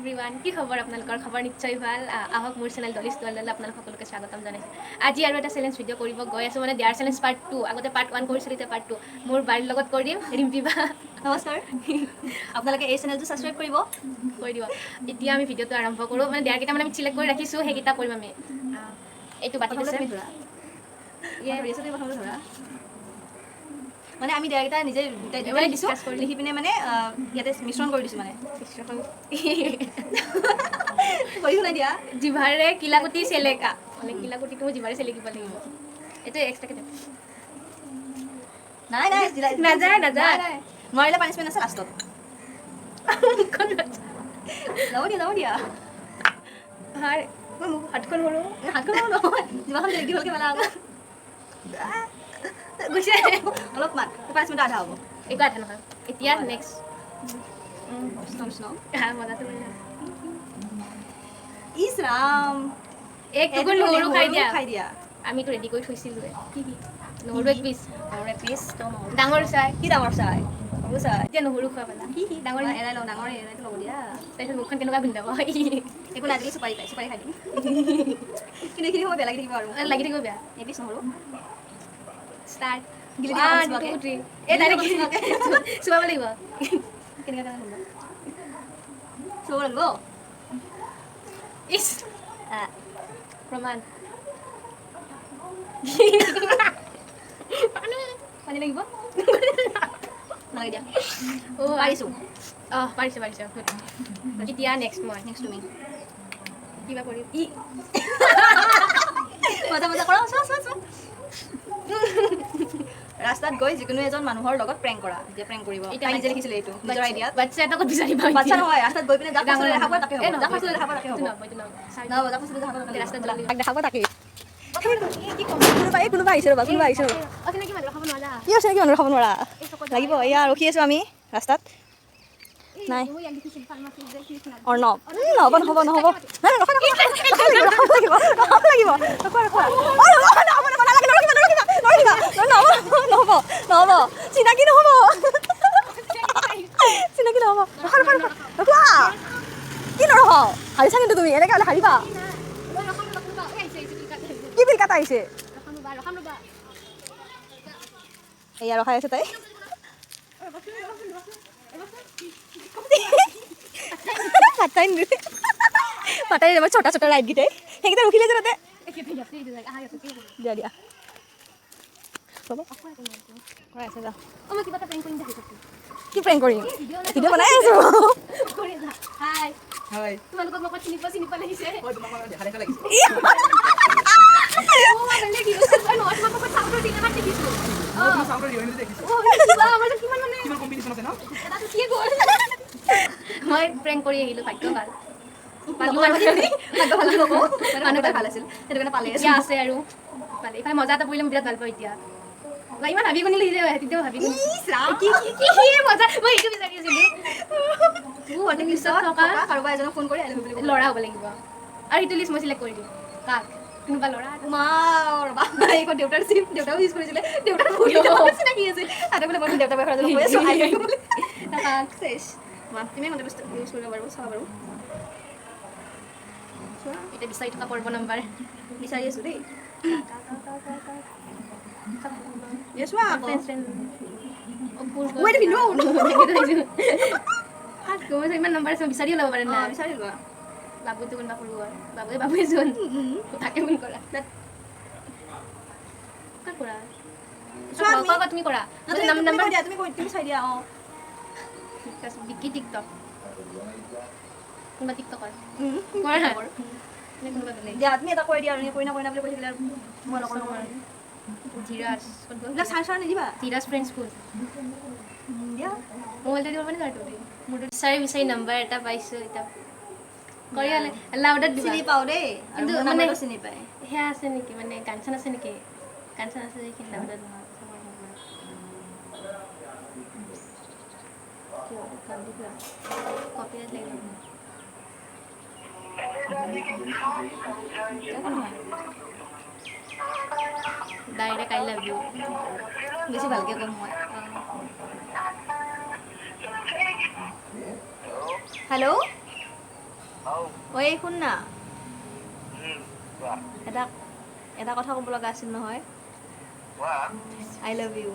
everyone কি খবৰ আপোনালোকৰ খবৰ নিশ্চয় ভাল আহক মোৰ চেনেল ডলিছ টোৱাললৈ আপোনালোক সকলোকে স্বাগতম জনাইছোঁ আজি আৰু এটা চেলেঞ্জ ভিডিঅ' কৰিব গৈ আছোঁ মানে দেয়াৰ চেলেঞ্জ পাৰ্ট 2 আগতে পাৰ্ট 1 কৰিছিলোঁ এতিয়া পাৰ্ট 2 মোৰ বাৰীৰ লগত কৰিম ৰিম্পী বা নমস্কাৰ আপোনালোকে এই চেনেলটো ছাবস্ক্ৰাইব কৰিব দিব এতিয়া আমি ভিডিঅ'টো আৰম্ভ কৰোঁ মানে দেয়াৰ কেইটা মানে আমি চিলেক্ট কৰি ৰাখিছোঁ সেইকেইটা কৰিম আমি এইটো বাতিত আছে ধৰা ধৰা মানে আমি দেয়াৰকেইটা নিজে দিছোঁ লিখি পিনে মানে ইয়াতে মিশ্ৰণ কৰি দিছোঁ মানে কৰি শুনাই দিয়া জিভাৰে কিলাকুটি চেলেকা মানে কিলাকুটিটো মই জিভাৰে চেলেকিব লাগিব এইটো এক্সট্ৰাকৈ দিম নাই নাযায় নোৱাৰিলে পানিছমেণ্ট আছে লাষ্টত যাব দিয়া হাতখন সৰু নহয় জিভাখন দেৰি দীঘলকৈ পেলা আকৌ গৈছে অলপমান পানিছমেণ্ট আধা হ'ব একো আধা নহয় এতিয়া নেক্সট মজাটো ইছ ৰাম এক টুকুৰ নহৰু খাই দিয়া আমিতো ৰেডি কৰি থৈছিলোঁ নহৰু এক পিচ ডাঙৰ চাই কি ডাঙৰ চাই এতিয়া নহৰু খোৱা পালা ডাঙৰ এৰাই লওঁ ডাঙৰ এৰাইটো ল'ব দিয়া তাৰপিছত মুখখন কেনেকুৱা গোন্ধাব একো নাই চুপাৰী খাই দিম কিন্তু এইখিনি সময় বেয়া লাগি থাকিব আৰু লাগি থাকিব বেয়া এপিচ নহৰু ষ্টাৰ্ট চুবাব লাগিব কেনেকৈ চুবাব লাগিব ইছ প্ৰমাণ পানী লাগিব নালাগে দিয়া পাৰিছোঁ পাৰিছোঁ এতিয়া নেক্সট তুমি কিবা কৰিম মজা কৰা ৰাস্তাত গৈ যিকোনো এজন মানুহৰ লগত প্ৰেংক কৰা এতিয়া প্ৰেংক কৰিব এতিয়া নিজে লিখিছিলে এইটো নিজৰ আইডিয়াত বাচ্চা এটা ক'ত বিচাৰিব বাচ্চা নহয় ৰাস্তাত গৈ পিনে যাক পাছলৈ দেখাব তাকে হ'ব যাক পাছলৈ দেখাব তাকে হ'ব যাক পাছলৈ দেখাব তাকে ৰাস্তাত দেখাব তাকে কোনোবা আহিছে ৰ'বা অচিনাকি মানুহ খাব নোৱাৰা কি অচিনাকি মানুহ খাব নোৱাৰা লাগিব এয়া ৰখি আছোঁ আমি ৰাস্তাত নাই অৰ্ণৱ নহ'ব নহ'ব চিনাকি নহ'ব কি নৰহ হাৰিছা কিন্তু তুমি এনেকৈ হ'লে হাৰিবা কি বিল কাটা আহিছে এয়া ৰখাই আছে তাই পাতাই মই ছোটা ছোটা ৰাইডকেইটাই সেইকেইটা ৰখিলে যে তাতে দিয়া কি প্ৰেংক কৰিম ভিডিঅ' বনাই আছো তোমালোকক মোক চিনি পোৱা লাগিছে মই প্ৰেংক কৰি আহিলোঁ ভাগ্য ভাল আছিল সেইটো কাৰণে পালে এতিয়া আছে আৰু পালে এইফালে মজা এটা পৰিলে বিৰাট ভাল পাওঁ এতিয়া ইমান ভাবি গুণিলে তেতিয়াও ভাবি গুণি মজা মই এইটো বিচাৰি আছিলোঁ কাৰোবাৰ এজনক ফোন কৰি ল'ৰা হ'ব লাগিব আৰু সেইটো লিষ্ট মই চিলেক্ট কৰি দিওঁ কাক কোনোবা ল'ৰা দেউতাও ইউজ কৰিছিলে দেউতাৰ চিনাকি আছিল তাতে বোলে মই দেউতা তুমি মতে ইউজ কৰিব পাৰোঁ চাব পাৰোঁ এতিয়া বিচাৰি থকা পৰ্ব নম্বৰ বিচাৰি আছোঁ দেই ইমান নম্বৰ আছে বিচাৰি ওলাব পাৰে না বিচাৰি লোৱা বাবুটো কোনোবা সৰু বাবুৱে যোন তাকে ফোন কৰা তুমি কৰা তুমি চাই দিয়া বিকি টিকটক কোনোবা টিকটকৰ দিয়া তুমি এটা কৈ দিয়া আৰু কইনা বুলি কৈ থাকিলে মই লগৰ ধীৰাজ চাৰ নিদিবা ধীৰাজ ফ্ৰেণ্ড স্কুল দিয়া মোবাইলটা দিব মানে কাৰ্ডটো মোৰ বিচাৰি নম্বৰ এটা পাইছোঁ এতিয়া কৰি হ'লে লাউডত চিনি পাওঁ দেই কিন্তু মানে চিনি পায় সেয়া আছে নেকি মানে গান চান আছে নেকি গান চান আছে সেইখিনি লাউডত কপিৰাইট লাগিব ডাইৰেক্ট আই লাভ ইউ বেছি ভালকৈ ক'ম মই হেল্ল' ঐ শুন না এটা এটা কথা ক'ব লগা আছিল নহয় আই লাভ ইউ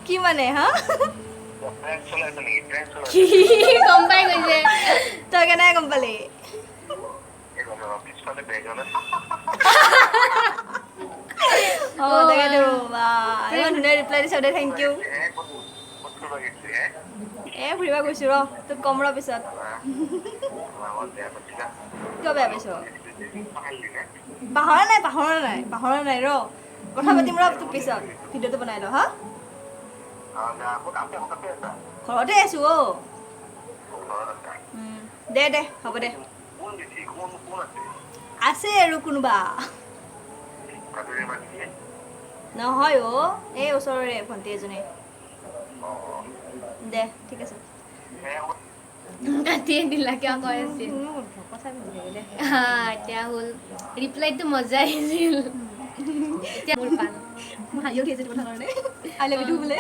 কি মানে হা কি গম পাই গৈছে তই কেনেকৈ গম পালি অঁ তাকেতো বা ইমান ধুনীয়া ৰিপ্লাই দিছ দে থেংক ইউ ফুৰিব গৈছোঁ ৰ তোক কম ৰ পিছত কিয় বেয়া পাইছ পাহৰা নাই ৰ কথা পাতিম ৰ তোক পিছত ভিডিঅ'টো বনাই ল হা ঘৰতে আছোঁ অ' দে হ'ব দে আছে আৰু কোনোবা নহয় অ' এই ওচৰৰে ভণ্টি এজনী দে ঠিক আছে কাটিয়ে দিলা কিয় কৈ আছিল কথা দে এতিয়া হ'ল ৰিপ্লাইটো মজা আহিছিল এতিয়া মোৰ পাল মই হাঁহি উঠি কথা কাৰণে আই লাভ ইউ বোলে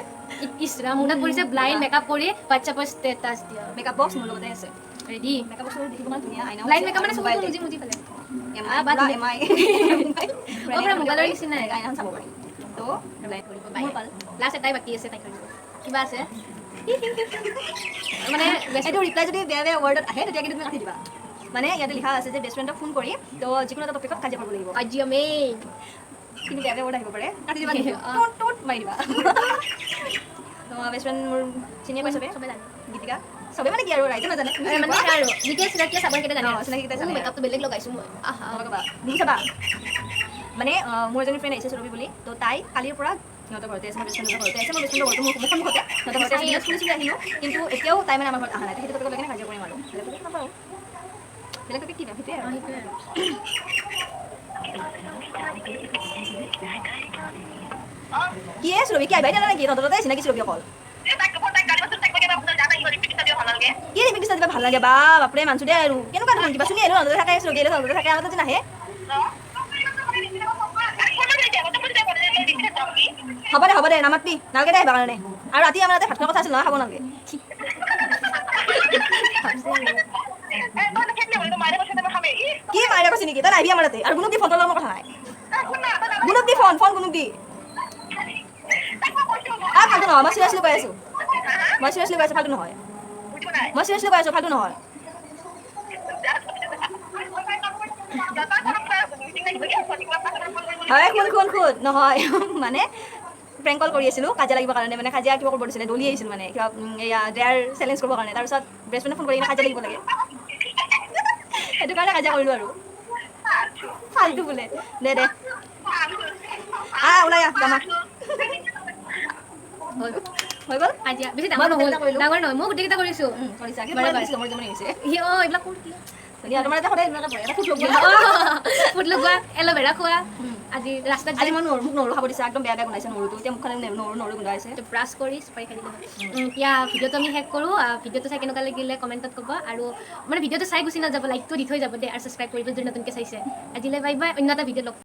ইছৰা মোৰ তাত পৰিছে ব্লাইণ্ড মেকআপ কৰি হোৱাটছএপৰ ষ্টেটাছ দিয়া মেকআপ বক্স মোৰ লগতে আছে ৰেডি মেকআপ বক্স দেখিব ইমান ধুনীয়া আইনা ব্লাইণ্ড মেকআপ মানে চকুটো মুজি মুজি পেলাই এমআই পুৰা মোবাইলৰ নিচিনা আইনাখন চাব পাৰি তো এপ্লাই কৰিব মোৰ পাল লাষ্ট এটাই বাকী আছে তাই কৰিব কিবা আছে মানে এইটো ৰিপ্লাই যদি বেয়া ৱৰ্ডত আহে তেতিয়া কিন্তু তুমি কাটি দিবা মানে ইয়াতে লিখা আছে যে বেষ্ট ফ্ৰেণ্ডক ফোন কৰি তো যিকোনো এটা টপিকত কাজিয়া কৰিব লাগিব কাজিয়া মেইন কিন্তু বেয়া ৱৰ্ড আহিব পাৰে কাটি দিবা টোট মাৰি দিবা তো বেষ্ট ফ্ৰেণ্ড মোৰ চিনিয়ে পাই চবে চবে জানে গীতিকা চবে মানে কি আৰু ৰাইজে নাজানে মানে আৰু বিকেশ ৰাকিয়া চাবন কেইটা জানে চিনাকি কেইটা জানে মেকআপটো বেলেগ লগাইছোঁ মই আহা তুমি চাবা মানে মোৰ এজনী ফ্ৰেণ্ড আহিছে সুৰভি বুলি তো তাই কালিৰ পৰা সিহঁতৰ ঘৰতে আছে মোৰ বেষ্ট ফ্ৰেণ্ডৰ ঘৰতে আছে মোৰ বেষ্ট ফ্ৰেণ্ডৰ ঘৰটো মোৰ মুখতে সিহঁতৰ ঘৰতে আছে শুনি আহিলোঁ কিন্তু এতিয়াও তাই মানে আমাৰ ঘৰত অহা নাই সেইটো টপিকত লৈ কিনে কাজিয়া কৰিম আৰু বেলেগ টপিক কি সেইটোৱে আৰু কি সুৰভি কি আহিবা এতিয়া নেকি তহঁতৰ তাতে চিনাকি সুৰভি অকল কি ৰিপিট দিছা দিবা ভাল লাগে বা বাপৰে মানছো দে আৰু কেনেকুৱা ধৰণ কিবা শুনি আহিলোঁ তহঁতে থাকে সুৰভি তহঁতে থাকে আমাৰ তাতে নাহে হ'ব দে নামাতবি নালাগে দে আহিবা কাৰণে আৰু ৰাতি আমাৰ তাতে ভাত খোৱাৰ কথা আছিল নহয় খাব নালাগে কি মাৰে কৈছে নেকি তই আহিবি আমাৰ তাতে আৰু গুণক দি ফোন ল'ব কথা নাই গুণক দি ফোন গুণক দি ফাল্টু নহয় মই চিৰিয়াছলি কৈ আছোঁ ফাল্টু নহয় মই চিৰিয়াছলি কৈ আছোঁ ফাল্টু নহয় হয় শুন নহয় মানে প্ৰেংক কল কৰি আছিলোঁ কাজিয়া লাগিব কাৰণে মানে কাজিয়া কিবা কৰিব দিছিলে দলি আহিছিল মানে কিবা এয়া ডেয়াৰ চেলেঞ্জ কৰিবৰ কাৰণে তাৰপিছত বেষ্ট ফ্ৰেণ্ডে ফোন কৰি কিনে কাজিয়া লাগিব লাগে সেইটো কাৰণে কাজিয়া কৰিলোঁ আৰু ফাল্টু বোলে দে ওলাই যামা হৈ গ'ল কাজিয়া বেছি ডাঙৰ নহয় মই গোটেইকেইটা কৰিছোঁ কৰিছা মোৰ জমনি হৈছে এইবিলাক কৰি তোমাৰ এটা সদায় ফুট লগোৱা এল'ভেৰা খোৱা আজি ৰাস্তাত আজি মই মোক নৰু খাব দিছে একদম বেয়া গোন্ধাইছে নৰুটো এতিয়া মুখখন নৰু গোন্ধাইছে ব্ৰাছ কৰি চুপাৰি খাই দিলোঁ এতিয়া ভিডিঅ'টো আমি শেষ কৰোঁ ভিডিঅ'টো চাই কেনেকুৱা লাগিলে কমেণ্টত ক'ব আৰু মানে ভিডিঅ'টো চাই গুচি নাযাব লাইকটো দি থৈ যাব দে আৰু ছাবস্ক্ৰাইব কৰিব যদি নতুনকৈ চাইছে আজিলৈ বাই বাই অন্য এটা ভিডিঅ' লগ